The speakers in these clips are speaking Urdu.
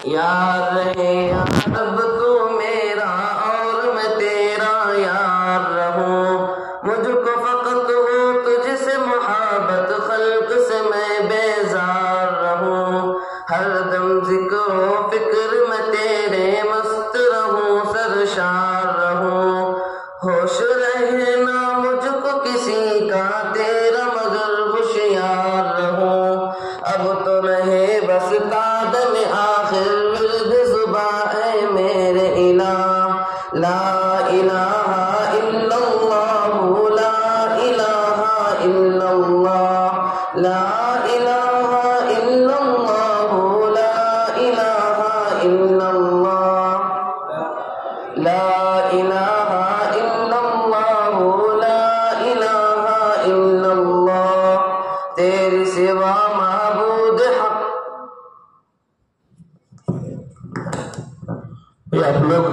یار رہے یا رب تو میرا اور میں تیرا یار رہوں، مجھ کو فقط ہو تجھ سے محبت، خلق سے میں بیزار رہوں، ہر دم ذکر و فکر میں تیرے مست رہوں، سرشار رہوں، ہوش رہے نہ مجھ کو کسی کا تیرا مگر ہوشیار رہوں، اب تو رہے بس تادم آخر ورد زباں اے میرے الہ، لا الہ الا اللہ، لا الہ الا اللہ، لا الہ الا اللہ، لا الہ الا اللہ، لا الہ الا اللہ، لا الہ الا اللہ، تیرے سوا معبود حق۔ آپ لوگ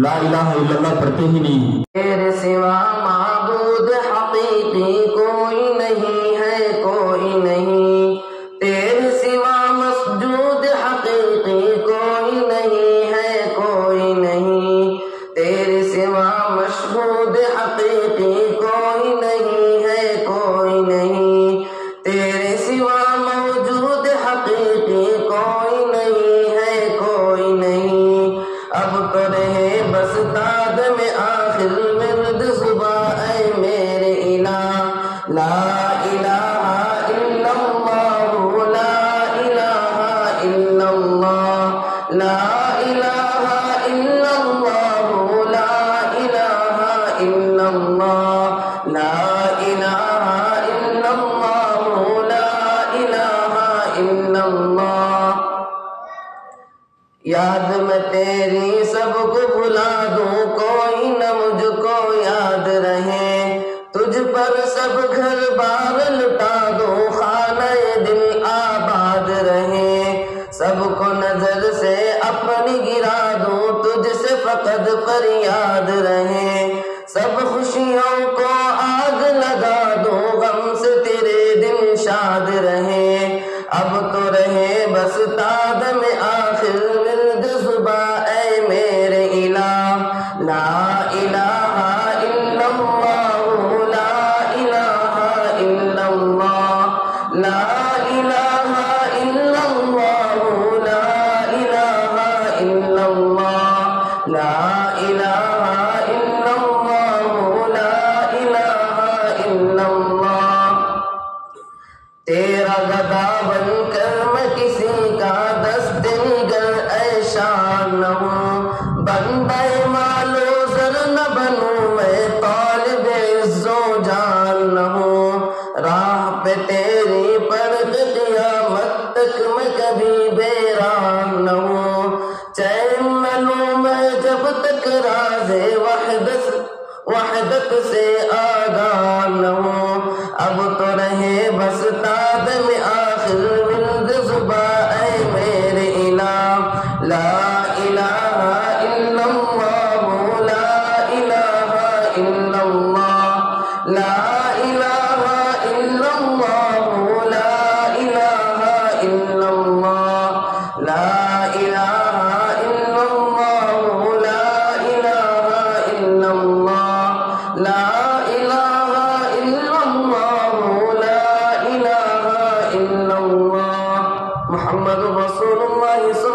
لا الہ الا اللہ پڑھتے ہی نہیں۔ تیرے سوا معبود حقیقی کوئی نہیں ہے، کوئی نہیں، تیرے سوا مسجود حقیقی کوئی نہیں ہے، کوئی نہیں، تیرے سوا مشہود حقیقی کوئی نہیں ہے، کوئی نہیں، تیرے سوا موجود حقیقی کوئی نہیں ہے، کوئی نہیں، اب تو رہے بس تادم آخر ورد زباں اے میرے الہ، لا الہ الا اللہ، لا الہ الا اللہ، لا الہ الا اللہ، لا الہ الا اللہ، لا الہ الا اللہ، لا الہ الا اللہ، یاد میں تیری سب کو بھلا دوں، کوئی نہ مجھ کو یاد رہے، تجھ پر سب گھر بار لٹا دوں، خانہ دل آباد رہے، سب کو نظر سے اپنی گرا دوں، تجھ سے فقط فریاد رہے، سب خوشیوں کو آگ لگا دوں، غم سے تیرے دن شاد رہے، اب تو رہے بس تادم آخر ورد زباں اے میرے الہ، لا الہ الا اللہ، لا الہ الا اللہ، لا الہ الا اللہ، لا الہ الا اللہ، لا الہ الا اللہ، لا الہ الا اللہ، تیرا گدا بن کر میں کسی کا دست نگر اے شان نہ ہوں، بندہ مال و زر نہ بنوں میں، طالب عز و جان نہ ہوں، راہ پہ تیری پڑھ کے قیامت تک میں کبھی بیران نہ ہوں، چین نہ لوں میں جب تک راز وحدت سے آگاہ نہ ہوں، اب تو رہے بس تادم آخر ورد زباں اے میرے الہ، لا الہ الا اللہ، لا الہ الا اللہ، لا الہ الا اللہ، لا الہ الا اللہ، لا الہ الا اللہ، لا الہ الا اللہ، لا الہ الا اللہ، لا الہ الا اللہ، محمد رسول اللہ صلی